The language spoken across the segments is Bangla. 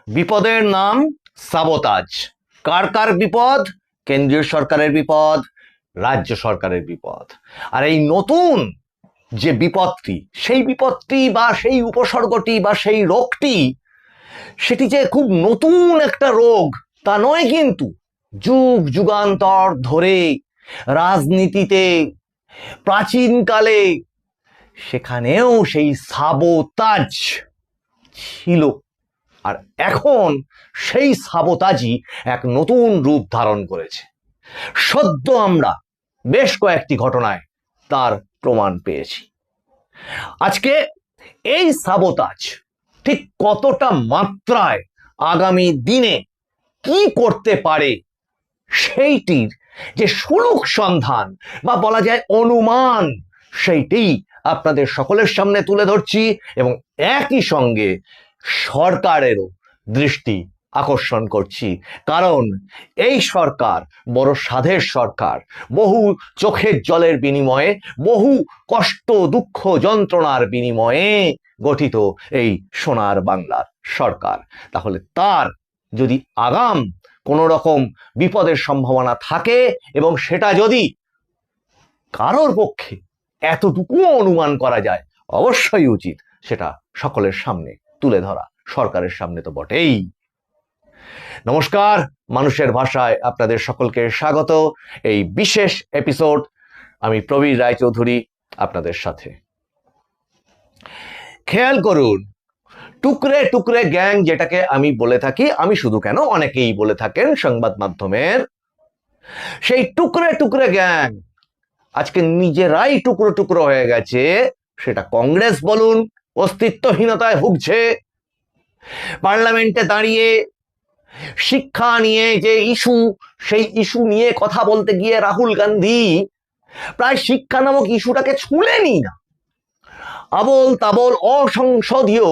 বিপদের নাম সাবোতাজ। কার কার বিপদ? কেন্দ্রীয় সরকারের বিপদ, রাজ্য সরকারের বিপদ। আর এই নতুন যে বিপদটি, সেই বিপদটি বা সেই উপসর্গটি বা সেই রোগটি, সেটি যে খুব নতুন একটা রোগ তা নয়, কিন্তু যুগ যুগান্তর ধরে রাজনীতিতে প্রাচীনকালে সেখানেও সেই সাবোতাজ ছিল। আর এখন সেই সাবোতাজই এক নতুন রূপ ধারণ করেছে। সদ্য আমরা বেশ কয়েকটি ঘটনায় তার প্রমাণ পেয়েছি। আজকে এই সাবোতাজ ঠিক কতটা মাত্রায় আগামী দিনে কি করতে পারে সেইটির যে সুলুক সন্ধান বা বলা যায় অনুমান, সেইটি আপনাদের সকলের সামনে তুলে ধরছি এবং একই সঙ্গে সরকারেরও দৃষ্টি আকর্ষণ করছি। কারণ এই সরকার বড় সাধের সরকার, বহু চোখের জলের বিনিময়ে, বহু কষ্ট দুঃখ যন্ত্রণার বিনিময়ে গঠিত এই সোনার বাংলার সরকার। তাহলে তার যদি আগাম কোনো রকম বিপদের সম্ভাবনা থাকে এবং সেটা যদি কারোর পক্ষে এতটুকুও অনুমান করা যায়, অবশ্যই উচিত সেটা সকলের সামনে তুলে ধরা, সরকারের সামনে তো বটেই। নমস্কার, মানুষের ভাষায় আপনাদের সকলকে স্বাগত। এই বিশেষ এপিসোড আমি প্রবীর রায়চৌধুরী আপনাদের সাথে। খেয়াল করুন, টুকরে টুকরে গ্যাং যেটাকে আমি বলে থাকি, আমি শুধু কেন, অনেকেই বলে থাকেন সংবাদ মাধ্যমের, সেই টুকরে টুকরে গ্যাং আজকে নিজেরাই টুকরো টুকরো হয়ে গেছে। সেটা কংগ্রেস বলুন, অস্তিত্বহীনতায় ভুগছে। পার্লামেন্টে দাঁড়িয়ে শিক্ষা নিয়ে যে ইস্যু, সেই ইস্যু নিয়ে কথা বলতে গিয়ে রাহুল গান্ধী প্রায় শিক্ষা নামক ইস্যুটাকে ছুঁলেনি না। আবোল তাবোল অসংসদীয়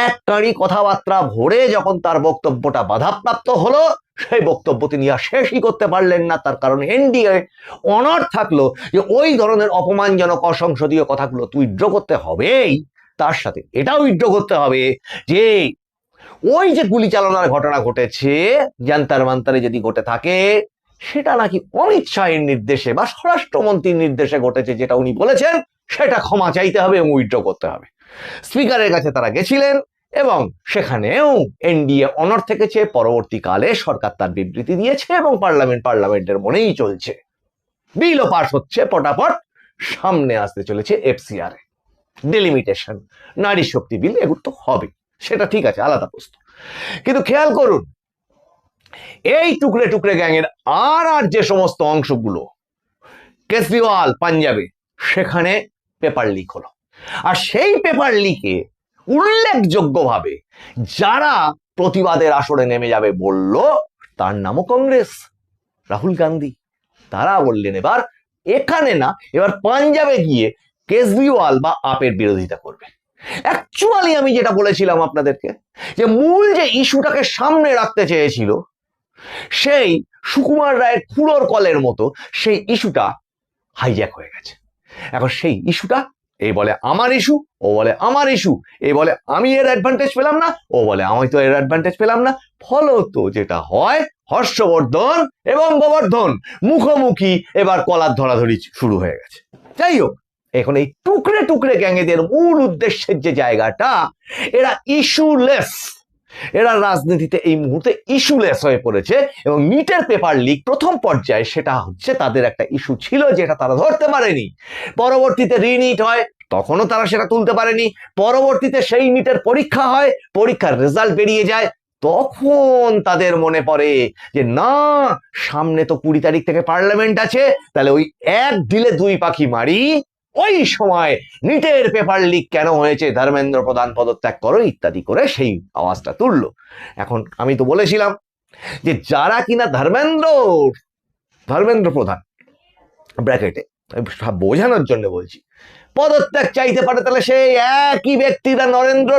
এক কাঁড়ি কথাবার্তা ভরে যখন তার বক্তব্যটা বাধাপ্রাপ্ত হলো, সেই বক্তব্য তিনি আর শেষই করতে পারলেন না। তার কারণ এনডিএ অনার থাকলো যে ওই ধরনের অপমানজনক অসংসদীয় কথাগুলো তো উইথড্র করতে হবেই, তার সাথে এটাও উইথড্র করতে হবে যে ওই যে গুলি চালানোর ঘটনা ঘটেছে জান্তার মান্তারে যদি ঘটে থাকে, সেটা নাকি অমিত শাহের নির্দেশে বা স্বরাষ্ট্রমন্ত্রীর নির্দেশে ঘটেছে, যেটা উনি বলেছেন সেটা ক্ষমা চাইতে হবে এবং উইথড্র করতে হবে। স্পিকারের কাছে তারা গেছিলেন এবং সেখানেও এনডিএ অনর থেকেছে। পরবর্তীকালে সরকার তার বিবৃতি দিয়েছে এবং পার্লামেন্টের মনেই চলছে, বিলও পাস হচ্ছে পটাপট। সামনে আসতে চলেছে এফসিআর, ডেলিমিটেশন, নারী শক্তি বিল, এগুলো তো হবে, সেটা ঠিক আছে, আলাদা প্রশ্ন। কিন্তু খেয়াল করুন, এই টুকরে টুকরে গ্যাংয়ের আর যে সমস্ত অংশগুলো, কেজরিওয়াল পাঞ্জাবে, সেখানে পেপার লিক হলো। আর সেই পেপার লিকে উল্লেখযোগ্যভাবে যারা প্রতিবাদের আসরে নেমে যাবে বলল, তার নামও কংগ্রেস, রাহুল গান্ধী। তারা বললেন এবার এখানে না, এবার পাঞ্জাবে গিয়ে কেজরিওয়াল বা আপের বিরোধিতা করবে। অ্যাকচুয়ালি আমি যেটা বলেছিলাম আপনাদেরকে, যে মূল যে ইস্যুটাকে সামনে রাখতে চেয়েছিল, সেই সুকুমার রায়ের খুঁড়োর কলের মতো সেই ইস্যুটা হাইজ্যাক হয়ে গেছে। এখন সেই ইস্যুটা, এ বলে আমার ইস্যু, ও বলে আমার ইস্যু, এ বলে আমি এর অ্যাডভান্টেজ পেলাম না, ও বলে আমি তো এর অ্যাডভান্টেজ পেলাম না। ফলত যেটা হয়, হর্ষবর্ধন এবং গোবর্ধন মুখোমুখি এবার কলার ধরাধরি শুরু হয়ে গেছে। যাই হোক, এখন এই টুকরে টুকরে গ্যাংয়েদের মূল উদ্দেশ্যের যে জায়গাটা, এরা ইস্যুলেস, এরা রাজনীতিতে এই মুহূর্তে ইস্যুলেস হয়ে পড়েছে। এবং নিটের পেপার লিক প্রথম পর্যায়ে সেটা হচ্ছে তাদের একটা ইস্যু ছিল, যেটা তারা ধরতে পারেনি। পরবর্তীতে রিনিট হয়, তখনও তারা সেটা তুলতে পারেনি। পরবর্তীতে সেই নিটের পরীক্ষা হয়, পরীক্ষার রেজাল্ট বেরিয়ে যায়, তখন তাদের মনে পড়ে যে না, সামনে তো 20 তারিখ থেকে পার্লামেন্ট আছে, তাহলে ওই এক ঢিলে দুই পাখি মারি। ওই সময় নিটের পেপার লিক কেন হয়েছে, ধর্মেন্দ্র প্রধান পদত্যাগ করো ইত্যাদি করে সেই আওয়াজটা তুললো। এখন আমি তো বলেছিলাম যে যারা কিনা ধর্মেন্দ্র প্রধান ব্র্যাকেটে, বোঝানোর জন্য বলছি, পদত্যাগ চাইতে পারে, তাহলে সেই একই ব্যক্তিরা নরেন্দ্র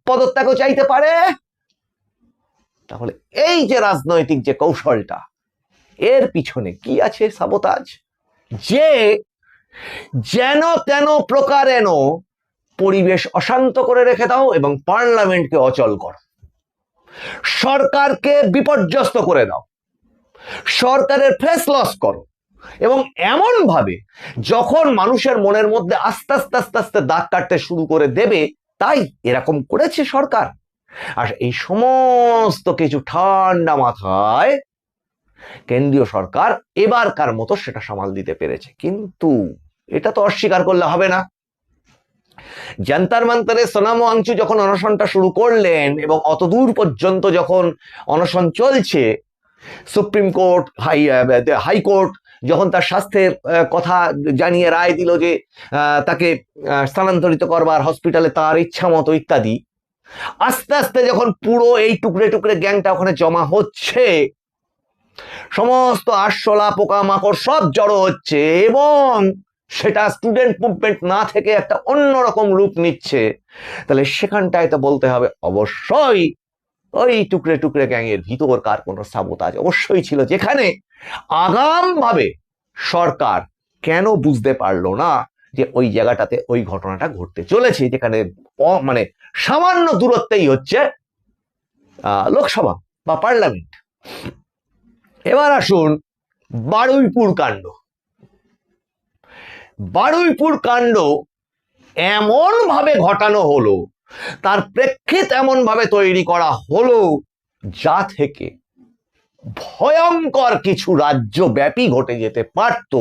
পদত্যাগও চাইতে পারে। তাহলে এই যে রাজনৈতিক যে কৌশলটা, এর পিছনে কি আছে? সাবোতাজ, যে যেন তেন প্রকারেণ পরিবেশ অশান্ত করে রেখে দাও এবং পার্লামেন্টকে অচল করো। সরকারকে বিপর্যস্ত করে দাও, সরকারের ফেস লস করো, এবং এমন ভাবে যখন মানুষের মনের মধ্যে আস্তে আস্তে আস্তে আস্তে দাগ কাটতে শুরু করে দেবে, তাই এরকম করেছে সরকার। আর এই সমস্ত কিছু ঠান্ডা মাথায় কেন্দ্রীয় সরকার এবারকার মতো সেটা সামাল দিতে পেরেছে। কিন্তু এটা তো অস্বীকার করলে হবে না, জান্তার মান্তারে সোনাম ওয়াংচু যখন অনশনটা শুরু করলেন এবং অতদূর পর্যন্ত যখন অনশন চলছে, সুপ্রিম কোর্ট, হাইকোর্ট যখন তার স্বাস্থ্যের কথা জানিয়ে রায় দিল যে তাকে স্থানান্তরিত করবার হসপিটালে তার ইচ্ছা মতো ইত্যাদি, আস্তে আস্তে যখন পুরো এই টুকরে টুকরে গ্যাংটা ওখানে জমা হচ্ছে, সমস্ত আরশোলা পোকামাকড় সব জড়ো হচ্ছে এবং সেটা স্টুডেন্ট মুভমেন্ট না থেকে একটা অন্যরকম রূপ নিচ্ছে, তাহলে সেখানটায় তো বলতে হবে অবশ্যই ওই টুকরে টুকরে গ্যাংয়ের ভিতরকার কোনো সাবোতাজ অবশ্যই ছিল, যেখানে আগাম ভাবে সরকার কেন বুঝতে পারলো না যে ওই জায়গাটাতে ওই ঘটনাটা ঘটতে চলেছে, যেখানে মানে সামান্য দূরত্বেই হচ্ছে লোকসভা বা পার্লামেন্ট। এবার আসুন বারুইপুর কাণ্ড। বারুইপুর কাণ্ড এমন ভাবে ঘটানো হলো, তার প্রেক্ষিত এমন ভাবে তৈরি করা হলো, যা থেকে ভয়ঙ্কর কিছু রাজ্যব্যাপী ঘটে যেতে পারত,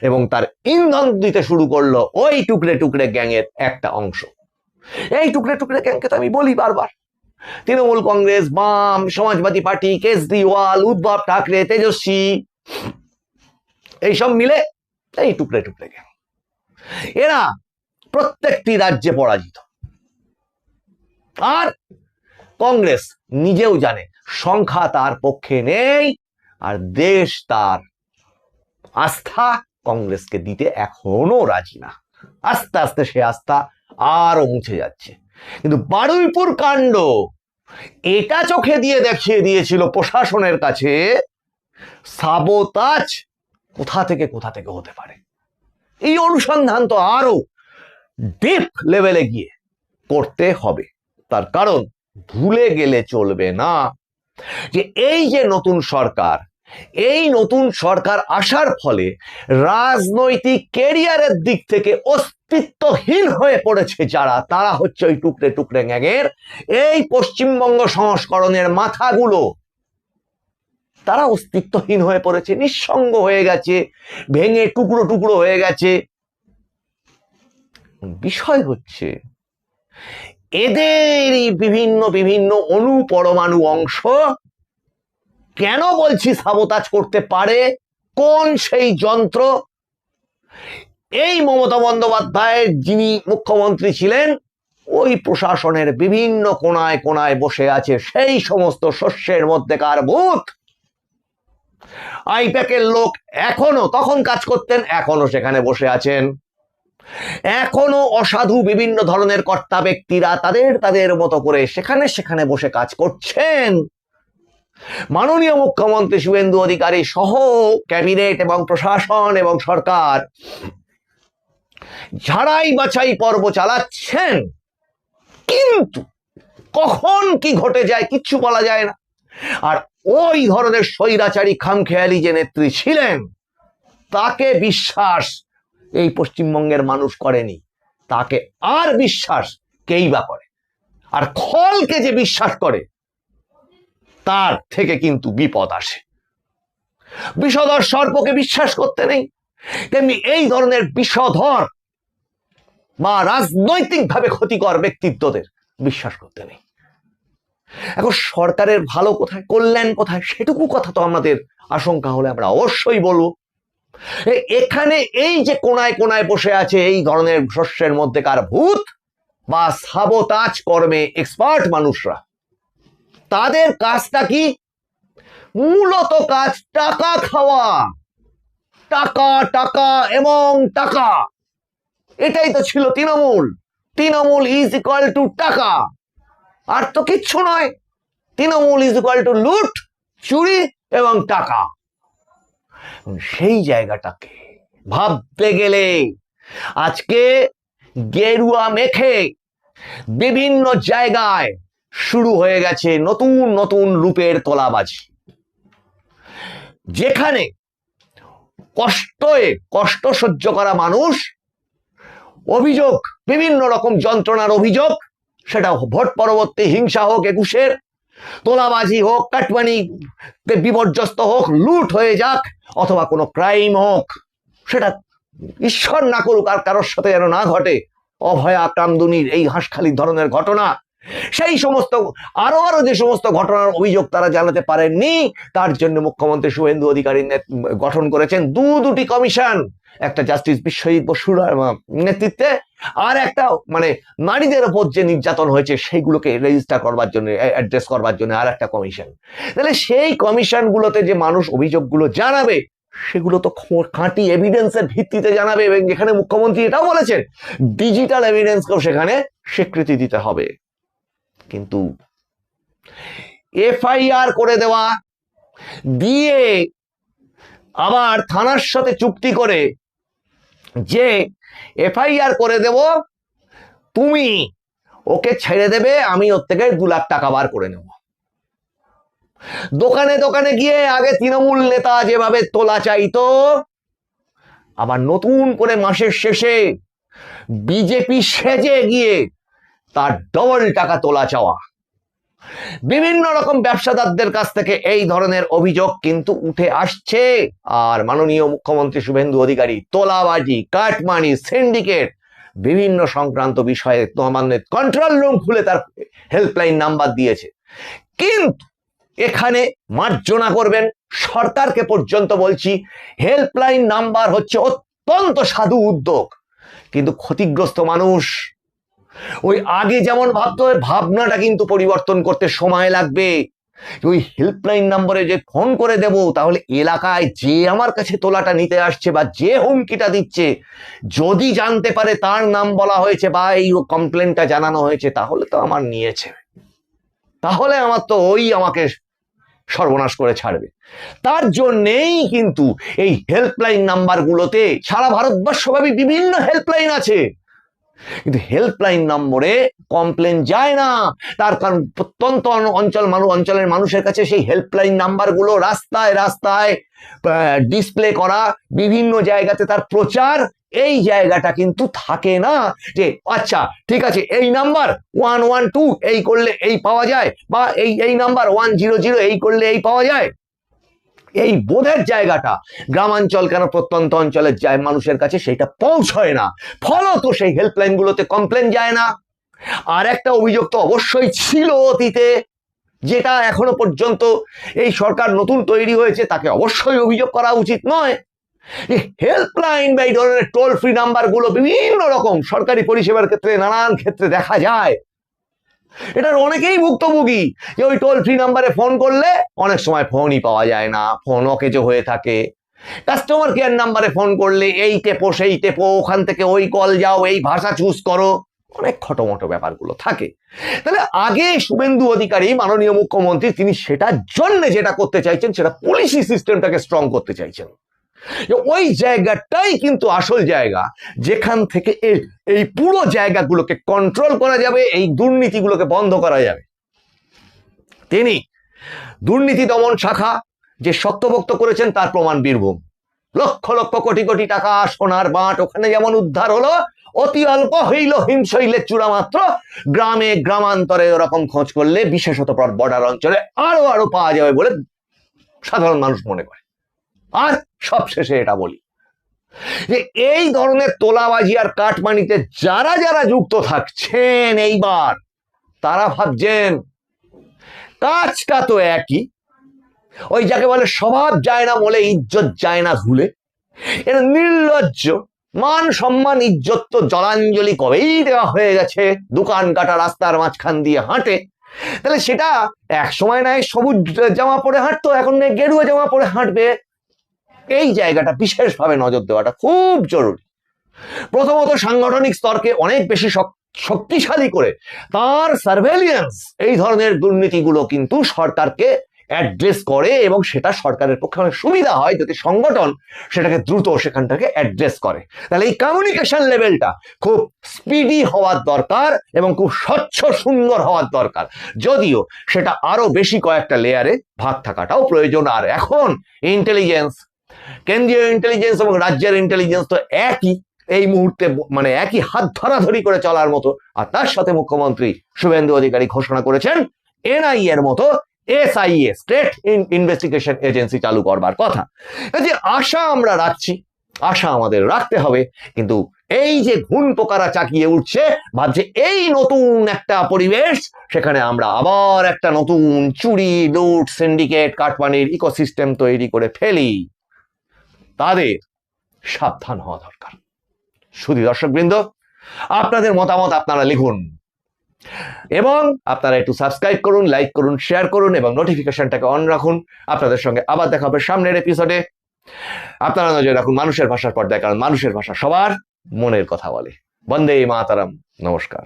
এবং তার ইন্ধন দিতে শুরু করলো ওই টুকরে টুকরে গ্যাংয়ের একটা অংশ। এই টুকরে টুকরে গ্যাংকে তো আমি বলি বারবার, তৃণমূল কংগ্রেস, বাম, সমাজবাদী পার্টি, কেজরিওয়াল, উদ্ধব ঠাকরে, তেজস্বী, এইসব মিলে এই টুকরে টুকরে গ্যাং। এরা প্রত্যেকটি রাজ্যে পরাজিত, আর কংগ্রেস নিজেও জানে সংখ্যা তার পক্ষে নেই, আর দেশ তার আস্থা কংগ্রেসকে দিতে এখনো রাজি না। আস্তে আস্তে সে আস্থা আরো মুছে যাচ্ছে। কিন্তু বারুইপুর কাণ্ড এটা চোখে দিয়ে দেখিয়ে দিয়েছিল প্রশাসনের কাছে সাবোতাজ কোথা থেকে হতে পারে। এই অনুসন্ধান তো আরো ডিপ লেভেলে গিয়ে করতে হবে, তার কারণ ভুলে গেলে চলবে না যে এই যে নতুন সরকার, এই নতুন সরকার আসার ফলে রাজনৈতিক ক্যারিয়ারের দিক থেকে অস্তিত্বহীন হয়ে পড়েছে যারা, তারা হচ্ছে ওই টুকরে টুকরে গ্যাংয়ের এই পশ্চিমবঙ্গ সংস্করণের মাথাগুলো। তারা অস্তিত্বহীন হয়ে পড়েছে, নিঃসঙ্গ হয়ে গেছে, ভেঙে টুকরো টুকরো হয়ে গেছে। বিষয় হচ্ছে এদেরই বিভিন্ন বিভিন্ন অণু পরমাণু অংশ কেন বলছি সাবোতাজ করতে পারে, কোন সেই যন্ত্র? এই মমতা বন্দ্যোপাধ্যায় যিনি মুখ্যমন্ত্রী ছিলেন, ওই প্রশাসনের বিভিন্ন কোনায় কোনায় বসে আছে সেই সমস্ত শস্যের মধ্যেকার ভূত। আইপ্যাকের লোক এখনো, তখন কাজ করতেন, এখনো সেখানে বসে আছেন। এখনো অসাধু বিভিন্ন ধরনের কর্তা ব্যক্তিরা তাদের মতো করে সেখানে সেখানে বসে কাজ করছেন। মাননীয় মুখ্যমন্ত্রী শুভেন্দু অধিকারী সহ ক্যাবিনেট এবং প্রশাসন এবং সরকার ঝাড়াই বাছাই পর্ব চালাচ্ছেন, কিন্তু কখন কি ঘটে যায় কিচ্ছু বলা যায় না। আর ওই ধরনের স্বৈরাচারী খামখেয়ালি যে নেত্রী ছিলেন, তাকে বিশ্বাস এই পশ্চিমবঙ্গের মানুষ করেনি, তাকে আর বিশ্বাস কেই বা করে। আর খলকে যে বিশ্বাস করে, তার থেকে কিন্তু বিপদ আসে। বিষধর সর্পকে বিশ্বাস করতে নেই, তেমনি এই ধরনের বিষধর বা রাজনৈতিকভাবে ক্ষতিকর ব্যক্তিত্বদের বিশ্বাস করতে নেই। এখন সরকারের ভালো কোথায়, কল্যাণ কোথায়, সেটুকু কথা তো আমাদের আশঙ্কা হলে আমরা অবশ্যই বলবো। এখানে এই যে কোনায় কোনায় বসে আছে এই ধরনের শস্যের মধ্যেকার ভূত বা সাবোতাজ কর্মে এক্সপার্ট মানুষরা, তাদের কাজটা কি? মূলত কাজ টাকা খাওয়া, টাকা টাকা এবং টাকা। এটাই তো ছিল Trinamool. Trinamool is equal to টাকা, আর তো কিচ্ছু নয়। তৃণমূল ইজ ইকুয়াল টু লুট, চুরি এবং টাকা। সেই জায়গাটাকে ভাবতে গেলে আজকে গেরুয়া মেখে বিভিন্ন জায়গায় শুরু হয়ে গেছে নতুন নতুন রূপের তোলাবাজি, যেখানে কষ্ট সহ্য করা মানুষ অভিযোগ, বিভিন্ন রকম যন্ত্রণার অভিযোগ, সেটা ভোট পরবর্তী হিংসা হোক, 21-এর তোলাবাজি হোক, কাটমানি বিপর্যস্ত হোক, লুট হয়ে যাক, অথবা কোনো ক্রাইম হোক, সেটা ঈশ্বর না করুক আর কারোর সাথে যেন না ঘটে, অভয়া কামদুনির এই হাঁসখালি ধরনের ঘটনা, সেই সমস্ত আরো যে সমস্ত ঘটনার অভিযোগ তারা জানাতে পারেননি, তার জন্য মুখ্যমন্ত্রী শুভেন্দু অধিকারী গঠন করেছেন দুটি কমিশন, একটা জাস্টিস বিশ্বজিৎ বসুর নেতৃত্বে, আর একটা মানে নারীদের উপর যে নির্যাতন হয়েছে সেইগুলোকে রেজিস্টার করবার জন্য, অ্যাড্রেস করবার জন্য আর একটা কমিশন। তাহলে সেই কমিশনগুলোতে যে মানুষ অভিযোগগুলো জানাবে সেগুলো তো খাঁটি এভিডেন্সের ভিত্তিতে জানাবে, এবং যেখানে মুখ্যমন্ত্রী এটাও বলেছেন ডিজিটাল এভিডেন্সকেও সেখানে স্বীকৃতি দিতে হবে। কিন্তু এফআইআর করে দেওয়া, দিয়ে আবার থানার সাথে চুক্তি করে যে এফআইআর করে দেব, তুমি ওকে ছেড়ে দেবে, আমি ওর থেকে 2 লাখ টাকা বার করে নেব। দোকানে দোকানে গিয়ে আগে তৃণমূল নেতা যেভাবে তোলা চাইতো, আবার নতুন করে মাসের শেষে বিজেপি সেজে গিয়ে তার ডবল টাকা তোলা চাওয়া, বিভিন্ন রকম ব্যবসাদারদের কাছ থেকে এই ধরনের অভিযোগ কিন্তু উঠে আসছে। আর মাননীয় মুখ্যমন্ত্রী শুভেন্দু অধিকারী তোলাবাজি, কাটমানি, সিন্ডিকেট বিভিন্ন সংক্রান্ত বিষয়ে তোমাদের কন্ট্রোল রুম খুলে তার হেল্পলাইন নাম্বার দিয়েছে। কিন্তু এখানে মার্জনা করবেন সরকারকে পর্যন্ত বলছি, হেল্পলাইন নাম্বার হচ্ছে অত্যন্ত সাধু উদ্যোগ, কিন্তু ক্ষতিগ্রস্ত মানুষ ওই আগে যেমন ভাবতো, ভাবনাটা কিন্তু পরিবর্তন করতে সময় লাগবে। ওই হেল্পলাইন নম্বরে যে ফোন করে দেব, তাহলে এলাকায় যে আমার কাছে তোলাটা নিতে আসছে বা যে হুমকিটা দিচ্ছে, যদি জানতে পারে তার নাম বলা হয়েছে বা এই কমপ্লেনটা জানানো হয়েছে, তাহলে তো আমার নিয়েছে, তাহলে আমার তো ওই আমাকে সর্বনাশ করে ছাড়বে। তার জন্যেই কিন্তু এই হেল্পলাইন নাম্বারগুলোতে, সারা ভারতবর্ষব্যাপী বিভিন্ন হেল্পলাইন আছে, কিন্তু হেল্পলাইন নম্বরে কমপ্লেন যায় না। তার কারণ প্রত্যন্ত অঞ্চলের মানুষের কাছে সেই হেল্পলাইন নাম্বারগুলো রাস্তায় রাস্তায় ডিসপ্লে করা, বিভিন্ন জায়গাতে তার প্রচার, এই জায়গাটা কিন্তু থাকে না যে আচ্ছা ঠিক আছে এই নাম্বার 112 এই করলে এই পাওয়া যায়, বা এই নাম্বার 100 এই করলে এই পাওয়া যায়। এই বোধের জায়গাটা গ্রামাঞ্চল কেন প্রত্যন্ত অঞ্চলের মানুষের কাছে সেটা পৌঁছয় না, ফলত সেই হেল্পলাইন গুলোতে কমপ্লেন যায় না। আর একটা অভিযোগ তো অবশ্যই ছিল অতীতে, যেটা এখনো পর্যন্ত এই সরকার নতুন তৈরি হয়েছে তাকে অবশ্যই অভিযোগ করা উচিত নয়। হেল্পলাইন বা এই ধরনের টোল ফ্রি নাম্বার গুলো বিভিন্ন রকম সরকারি পরিষেবার ক্ষেত্রে নানান ক্ষেত্রে দেখা যায়। এটার অনেকেই ভুক্তভোগী, যে ওই টোল ফ্রি নাম্বারে ফোন করলে অনেক সময় ফোনই পাওয়া যায় না, ফোন অকেজো হয়ে থাকে। কাস্টমার কেয়ার নাম্বারে ফোন করলে এই টেপো সেই টেপো, ওখান থেকে ওই কল যাও, এই ভাষা চুজ করো, অনেক খটোমটো ব্যাপারগুলো থাকে। তাহলে আগে শুভেন্দু অধিকারী মাননীয় মুখ্যমন্ত্রী তিনি সেটার জন্য যেটা করতে চাইছেন, সেটা পুলিশি সিস্টেমটাকে স্ট্রং করতে চাইছেন। ওই জায়গাটাই কিন্তু আসল জায়গা, যেখান থেকে এই পুরো জায়গাগুলোকে কন্ট্রোল করা যাবে, এই দুর্নীতিগুলোকে বন্ধ করা যাবে। তিনি দুর্নীতি দমন শাখা যে শক্তপোক্ত করেছেন তার প্রমাণ বীরভূম, লক্ষ লক্ষ কোটি কোটি টাকা সোনার বাঁট ওখানে যেমন উদ্ধার হলো, অতি অল্প হইল হিমশৈলের চূড়া মাত্র, গ্রামে গ্রামান্তরে ওরকম খোঁজ করলে বিশেষত বর্ডার অঞ্চলে আরো পাওয়া যাবে বলে সাধারণ মানুষ মনে করে। আর সবশেষে এটা বলি যে এই ধরনের তোলাবাজি আর কাটমানিতে যারা যারা যুক্ত থাকছেন এইবার, তারা ভাবছেন কাজটা তো একই, ওই যাকে বলে স্বভাব যায় না বলে ইজ্জত যায় না ধুলে, এটা নির্লজ্জ, মান সম্মান ইজ্জত তো জলাঞ্জলি কবেই দেওয়া হয়ে গেছে, দোকান কাটা রাস্তার মাঝখান দিয়ে হাঁটে। তাহলে সেটা এক সময় নয় সবুজ জামা পরে হাঁটতো, এখন গেরুয়া জামা পরে হাঁটবে। এই জায়গাটা বিশেষভাবে নজর দেওয়াটা খুব জরুরি। প্রথমত সাংগঠনিক স্তরকে অনেক বেশি শক্তিশালী করে তার সার্ভেলিয়েন্স, এই ধরনের দুর্নীতিগুলো কিন্তু সরকারকে অ্যাড্রেস করে এবং সেটা সরকারের পক্ষে অনেক সুবিধা হয় যদি সংগঠন সেটাকে দ্রুত সেখান থেকে অ্যাড্রেস করে। তাহলে এই কমিউনিকেশন লেভেলটা খুব স্পিডি হওয়ার দরকার এবং খুব স্বচ্ছ সুন্দর হওয়ার দরকার, যদিও সেটা আরো বেশি কয়েকটা লেয়ারে ভাগ থাকাটাও প্রয়োজন। আর এখন ইন্টেলিজেন্স, কেন্দ্রীয় ইন্টেলিজেন্স এবং রাজ্যের ইন্টেলিজেন্স তো একই এই মুহূর্তে, মানে একই হাত ধরাধরি করে চলার মতো। আর তার সাথে মুখ্যমন্ত্রী শুভেন্দু অধিকারী ঘোষণা করেছেন এনআইএ এর মতো এসআইএ, স্টেট ইনভেস্টিগেশন এজেন্সি চালু করবার কথা। যে আশা আমরা রাখছি, আশা আমাদের রাখতে হবে, কিন্তু এই যে ঘুণ পোকারা চাকিয়ে উঠছে, ভাবছে এই নতুন একটা পরিবেশ, সেখানে আমরা আবার একটা নতুন চুরি, লুট, সিন্ডিকেট, কাটমানির ইকোসিস্টেম তৈরি করে ফেলি, তাদের সাবধান হওয়া দরকার। শুধু দর্শকবৃন্দ, আপনাদের মতামত আপনারা লিখুন এবং আপনারা একটু সাবস্ক্রাইব করুন, লাইক করুন, শেয়ার করুন এবং নোটিফিকেশনটাকে অন রাখুন। আপনাদের সঙ্গে আবার দেখা হবে সামনের এপিসোডে। আপনারা নজর রাখুন মানুষের ভাষার পর্দায়, কারণ মানুষের ভাষা সবার মনের কথা বলে। বন্দে মাতরম। নমস্কার।